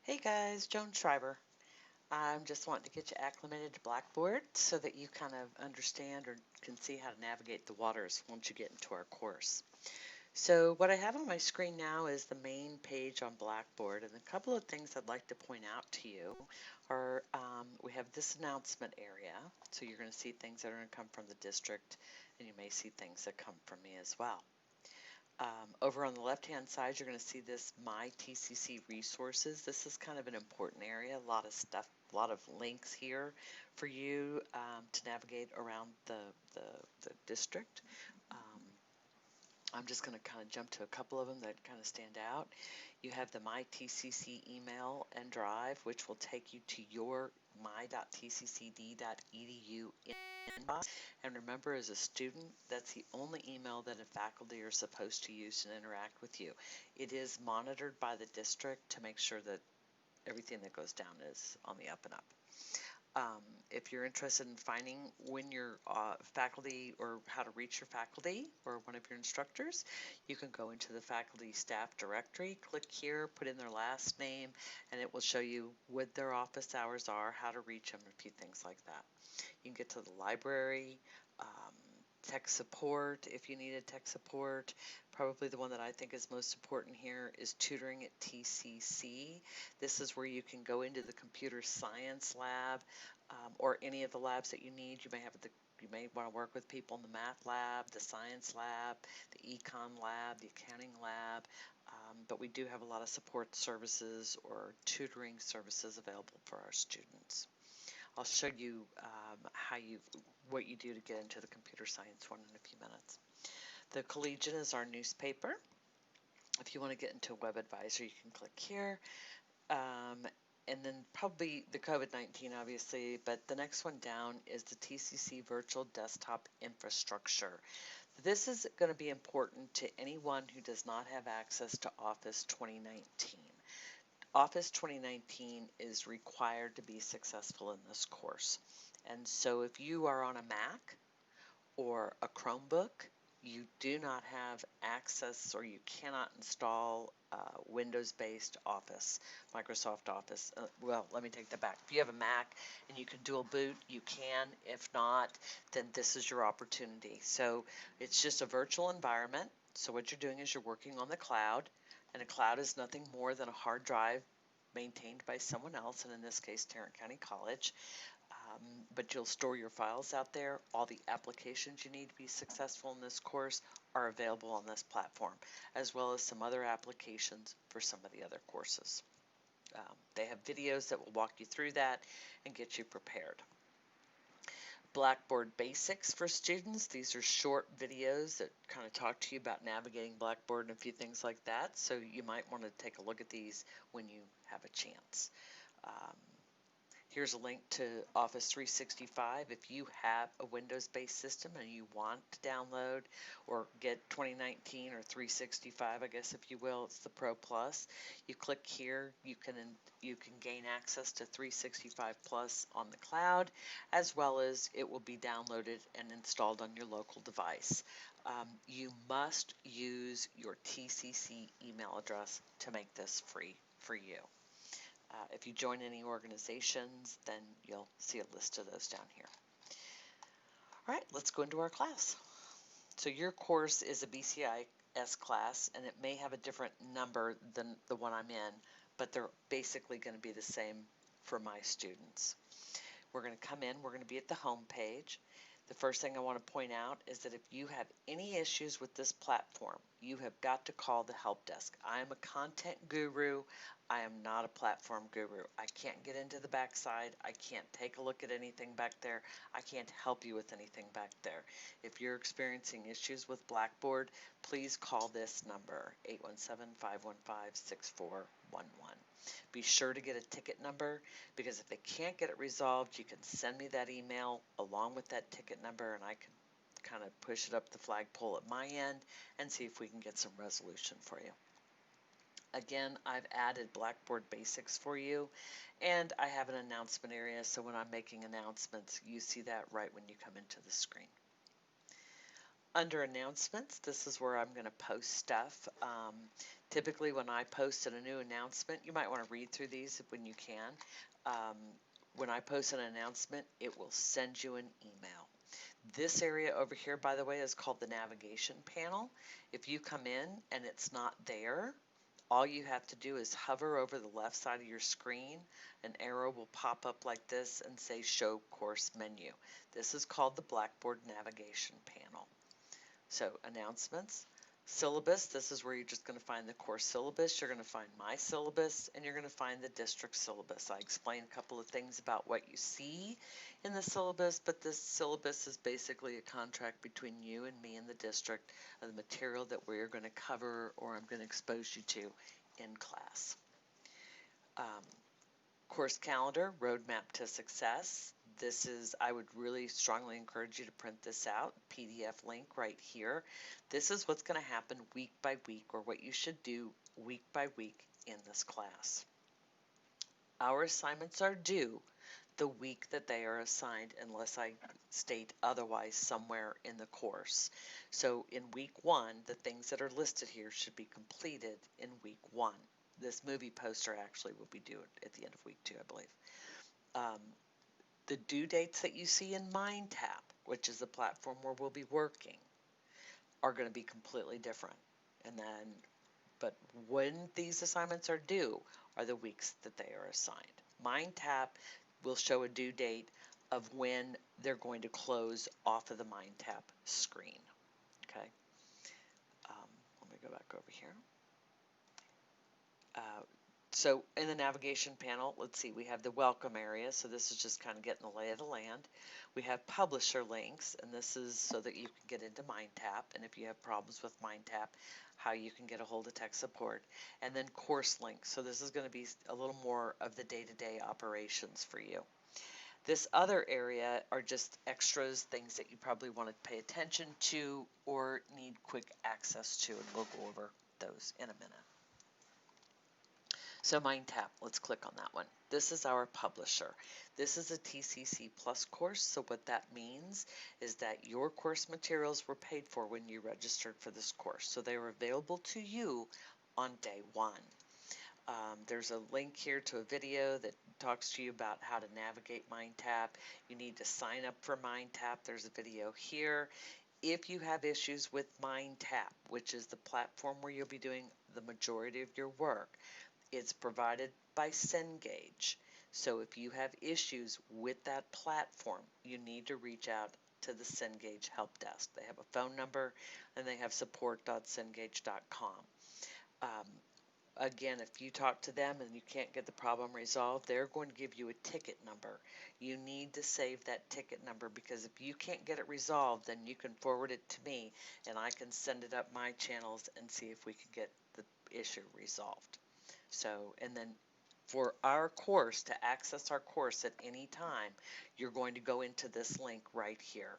Hey guys, Joan Shriver. I'm just wanting to get you acclimated to Blackboard so that you kind of understand or can see how to navigate the waters once you get into our course. So what I have on my screen now is the main page on Blackboard, and a couple of things I'd like to point out to you are we have this announcement area, so you're going to see things that are going to come from the district, and you may see things that come from me as well. Over on the left-hand side, you're going to see this MyTCC Resources. This is kind of an important area, a lot of stuff, a lot of links here for you to navigate around the district. I'm just going to kind of jump to a couple of them that kind of stand out. You have the MyTCC email and drive, which will take you to your my.tccd.edu inbox. And remember, as a student, that's the only email that a faculty are supposed to use and interact with you. It is monitored by the district to make sure that everything that goes down is on the up and up. If you're interested in finding when your faculty or how to reach your faculty or one of your instructors, you can go into the faculty staff directory, click here, put in their last name, and it will show you what their office hours are, how to reach them, a few things like that. You can get to the library, tech support if you needed tech support. Probably the one that I think is most important here is Tutoring at TCC. This is where you can go into the computer science lab or any of the labs that you need. You may want to work with people in the math lab, the science lab, the econ lab, the accounting lab, but we do have a lot of support services or tutoring services available for our students. I'll show you what you do to get into the computer science one in a few minutes. The Collegian is our newspaper. If you want to get into Web Advisor, you can click here. And then probably the COVID-19, obviously, but the next one down is the TCC Virtual Desktop Infrastructure. This is going to be important to anyone who does not have access to Office 2019. Office 2019 is required to be successful in this course. And so if you are on a Mac or a Chromebook, you do not have access or you cannot install Windows-based Office, Microsoft Office. Well, let me take that back. If you have a Mac and you can dual boot, you can. If not, then this is your opportunity. So it's just a virtual environment. So what you're doing is you're working on the cloud, and a cloud is nothing more than a hard drive maintained by someone else, and in this case, Tarrant County College. But you'll store your files out there. All the applications you need to be successful in this course are available on this platform, as well as some other applications for some of the other courses. They have videos that will walk you through that and get you prepared. Blackboard Basics for students. These are short videos that kind of talk to you about navigating Blackboard and a few things like that. So you might want to take a look at these when you have a chance. Here's a link to Office 365. If you have a Windows-based system and you want to download or get 2019 or 365, I guess if you will, it's the Pro Plus. You click here, you can gain access to 365 Plus on the cloud, as well as it will be downloaded and installed on your local device. You must use your TCC email address to make this free for you. If you join any organizations, then you'll see a list of those down here. All right, let's go into our class. So your course is a BCIS class, and it may have a different number than the one I'm in, but they're basically going to be the same for my students. We're going to come in, we're going to be at the home page. The first thing I want to point out is that if you have any issues with this platform, you have got to call the help desk. I am a content guru. I am not a platform guru. I can't get into the backside. I can't take a look at anything back there. I can't help you with anything back there. If you're experiencing issues with Blackboard, please call this number, 817-515-6411. Be sure to get a ticket number, because if they can't get it resolved, you can send me that email along with that ticket number, and I can kind of push it up the flagpole at my end and see if we can get some resolution for you. Again, I've added Blackboard Basics for you, and I have an announcement area, so when I'm making announcements, you see that right when you come into the screen. Under announcements, this is where I'm going to post stuff. Typically when I post a new announcement, you might want to read through these when you can. When I post an announcement, it will send you an email. This area over here, by the way, is called the navigation panel. If you come in and it's not there, all you have to do is hover over the left side of your screen. An arrow will pop up like this and say Show Course Menu. This is called the Blackboard Navigation Panel. So announcements, syllabus, this is where you're just going to find the course syllabus. You're going to find my syllabus and you're going to find the district syllabus. I explain a couple of things about what you see in the syllabus, but this syllabus is basically a contract between you and me and the district of the material that we're going to cover or I'm going to expose you to in class. Course calendar, roadmap to success. This is, I would really strongly encourage you to print this out, PDF link right here. This is what's going to happen week by week, or what you should do week by week in this class. Our assignments are due the week that they are assigned unless I state otherwise somewhere in the course. So in week 1, the things that are listed here should be completed in week 1. This movie poster actually will be due at the end of week 2, I believe. The due dates that you see in Mindtap, which is the platform where we'll be working, are going to be completely different. And then, but when these assignments are due are the weeks that they are assigned. Mindtap will show a due date of when they're going to close off of the Mindtap screen. Okay. Let me go back over here. So in the navigation panel, let's see, we have the welcome area. So this is just kind of getting the lay of the land. We have publisher links, and this is so that you can get into Mindtap. And if you have problems with Mindtap, how you can get a hold of tech support. And then course links. So this is going to be a little more of the day-to-day operations for you. This other area are just extras, things that you probably want to pay attention to or need quick access to, and we'll go over those in a minute. So Mindtap, let's click on that one. This is our publisher. This is a TCC Plus course, so what that means is that your course materials were paid for when you registered for this course. So they were available to you on day 1. There's a link here to a video that talks to you about how to navigate Mindtap. You need to sign up for Mindtap. There's a video here. If you have issues with Mindtap, which is the platform where you'll be doing the majority of your work, it's provided by Cengage. So if you have issues with that platform, you need to reach out to the Cengage help desk. They have a phone number and they have support.cengage.com. Again, if you talk to them and you can't get the problem resolved, they're going to give you a ticket number. You need to save that ticket number, because if you can't get it resolved, then you can forward it to me and I can send it up my channels and see if we can get the issue resolved. So, and then for our course, to access our course at any time, you're going to go into this link right here.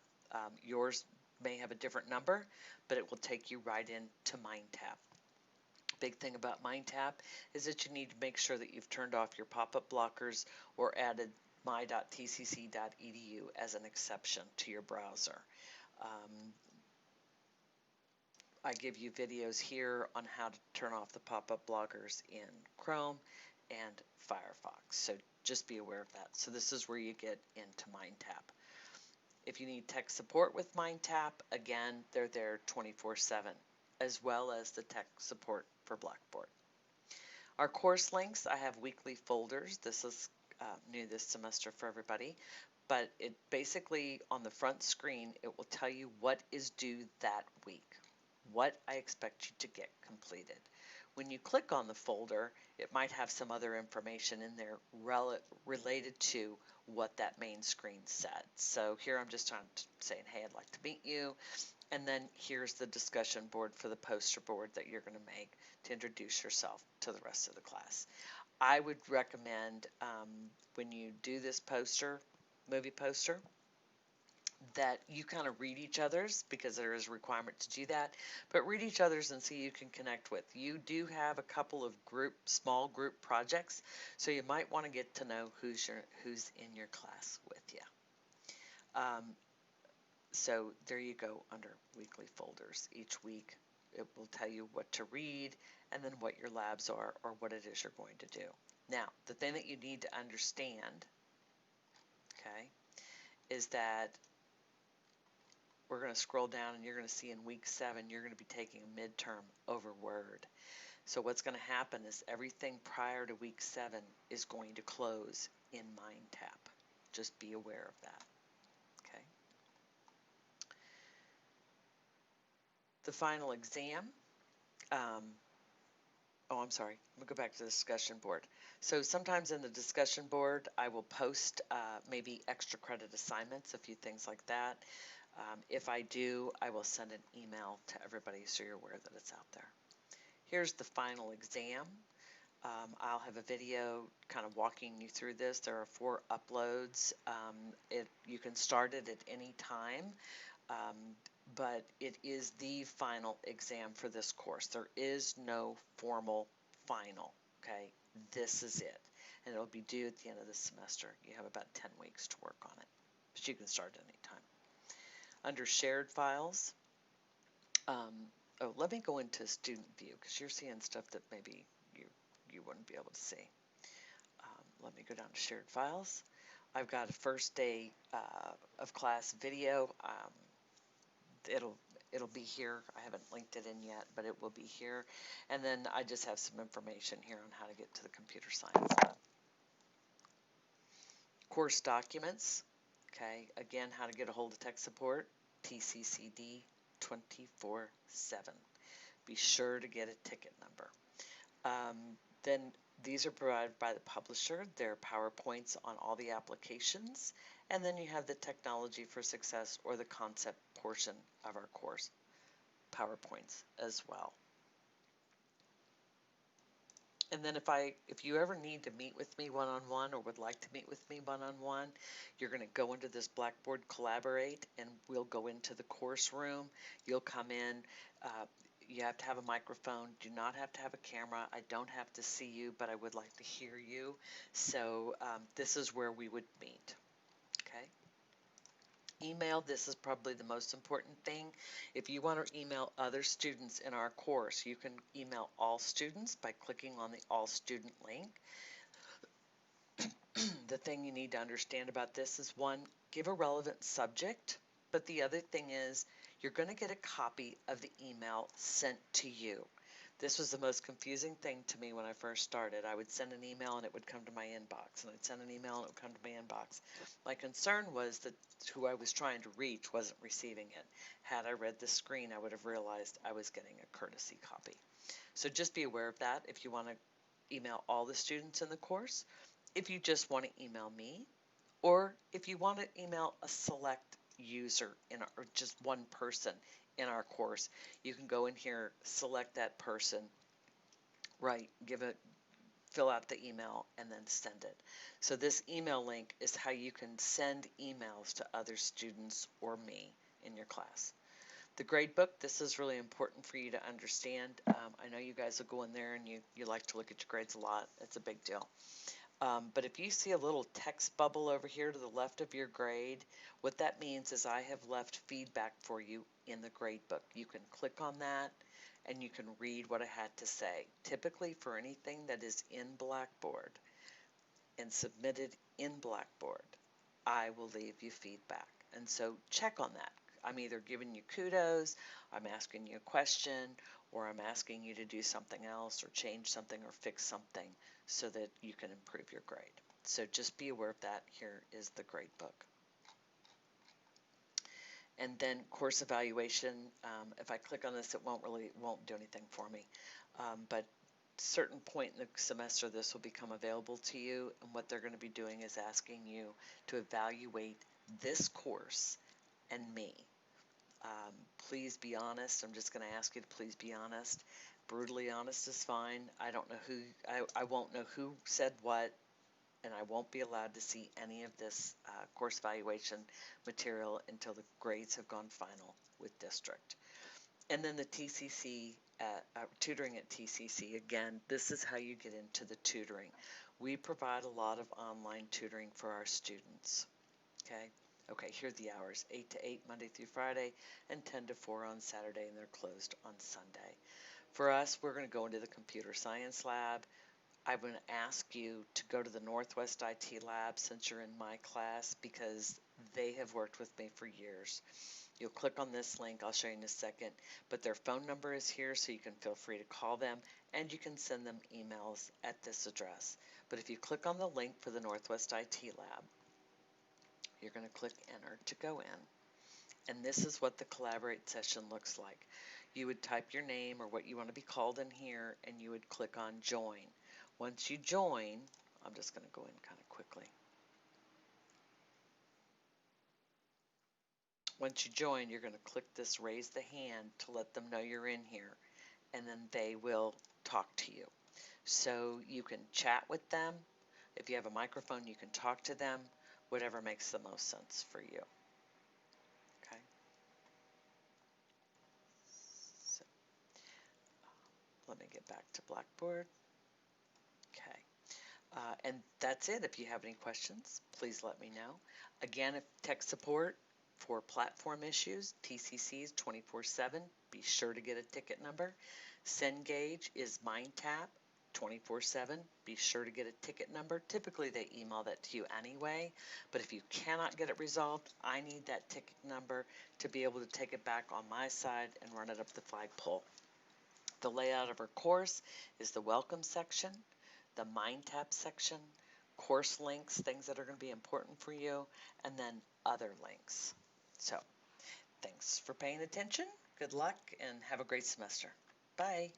Yours may have a different number, but it will take you right into Mindtap. Big thing about Mindtap is that you need to make sure that you've turned off your pop-up blockers or added my.tcc.edu as an exception to your browser. I give you videos here on how to turn off the pop-up blockers in Chrome and Firefox, so just be aware of that. So this is where you get into Mindtap. If you need tech support with Mindtap, again, they're there 24/7, as well as the tech support for Blackboard. Our course links, I have weekly folders. This is new this semester for everybody, but it basically, on the front screen, it will tell you what is due that week, what I expect you to get completed. When you click on the folder, it might have some other information in there related to what that main screen said. So here I'm just saying, hey, I'd like to meet you. And then here's the discussion board for the poster board that you're going to make to introduce yourself to the rest of the class. I would recommend when you do this poster, movie poster, that you kind of read each other's, because there is a requirement to do that, but read each other's and see who you can connect with. You do have a couple of small group projects, so you might want to get to know who's in your class with you. So there you go under weekly folders. Each week it will tell you what to read and then what your labs are or what it is you're going to do. Now, the thing that you need to understand, okay, is that we're going to scroll down and you're going to see in week 7 you're going to be taking a midterm over Word. So what's going to happen is everything prior to week 7 is going to close in Mindtap. Just be aware of that. Okay. The final exam. I'm sorry. Let me go back to the discussion board. So sometimes in the discussion board, I will post maybe extra credit assignments, a few things like that. If I do, I will send an email to everybody so you're aware that it's out there. Here's the final exam. I'll have a video kind of walking you through this. There are 4 uploads. You can start it at any time, but it is the final exam for this course. There is no formal final, okay? This is it, and it'll be due at the end of the semester. You have about 10 weeks to work on it, but you can start at any time. Under shared files, let me go into student view because you're seeing stuff that maybe you wouldn't be able to see. Let me go down to shared files. I've got a first day of class video. It'll be here. I haven't linked it in yet, but it will be here. And then I just have some information here on how to get to the computer science. Course documents. Okay, again, how to get a hold of tech support. TCCD 24/7. Be sure to get a ticket number. Then these are provided by the publisher. They're PowerPoints on all the applications. And then you have the technology for success or the concept portion of our course, PowerPoints as well. And then if you ever need to meet with me one-on-one or would like to meet with me one-on-one, you're going to go into this Blackboard Collaborate and we'll go into the course room. You'll come in. You have to have a microphone. Do not have to have a camera. I don't have to see you, but I would like to hear you. So this is where we would meet. Okay. Email, this is probably the most important thing. If you want to email other students in our course, you can email all students by clicking on the all student link. The thing you need to understand about this is, one, give a relevant subject, but the other thing is you're going to get a copy of the email sent to you. This was the most confusing thing to me when I first started. I would send an email and it would come to my inbox, and I'd send an email and it would come to my inbox. My concern was that who I was trying to reach wasn't receiving it. Had I read the screen, I would have realized I was getting a courtesy copy. So just be aware of that if you want to email all the students in the course, if you just want to email me, or if you want to email a select user or just one person in our course, you can go in here, select that person, fill out the email, and then send it. So this email link is how you can send emails to other students or me in your class. The gradebook, this is really important for you to understand. I know you guys will go in there and you like to look at your grades a lot. It's a big deal. But if you see a little text bubble over here to the left of your grade, what that means is I have left feedback for you in the gradebook. You can click on that and you can read what I had to say. Typically for anything that is in Blackboard and submitted in Blackboard, I will leave you feedback. And so check on that. I'm either giving you kudos, I'm asking you a question, or I'm asking you to do something else or change something or fix something so that you can improve your grade. So just be aware of that. Here is the grade book. And then course evaluation, if I click on this, it won't do anything for me. But certain point in the semester, this will become available to you. And what they're going to be doing is asking you to evaluate this course and me. Please be honest. I'm just going to ask you to please be honest. Brutally honest is fine. I don't know who, I won't know who said what, and I won't be allowed to see any of this course evaluation material until the grades have gone final with district. And then the TCC, tutoring at TCC, again, this is how you get into the tutoring. We provide a lot of online tutoring for our students. Okay, Okay, here are the hours, 8 to 8 Monday through Friday, and 10 to 4 on Saturday, and they're closed on Sunday. For us, we're going to go into the computer science lab. I'm going to ask you to go to the Northwest IT lab since you're in my class because they have worked with me for years. You'll click on this link, I'll show you in a second, but their phone number is here so you can feel free to call them and you can send them emails at this address. But if you click on the link for the Northwest IT lab, you're going to click enter to go in. And this is what the Collaborate session looks like. You would type your name or what you want to be called in here and you would click on join. Once you join, I'm just going to go in kind of quickly. Once you join, you're going to click this raise the hand to let them know you're in here, and then they will talk to you. So you can chat with them. If you have a microphone, you can talk to them, whatever makes the most sense for you. Okay. So let me get back to Blackboard. Okay. And that's it. If you have any questions, please let me know. Again, if tech support for platform issues, TCCs 24/7, be sure to get a ticket number. Cengage is Mindtap 24/7, be sure to get a ticket number. Typically they email that to you anyway, but if you cannot get it resolved, I need that ticket number to be able to take it back on my side and run it up the flagpole. The layout of our course is the welcome section, the Mindtap section, course links, things that are going to be important for you, and then other links. So, thanks for paying attention. Good luck and have a great semester. Bye.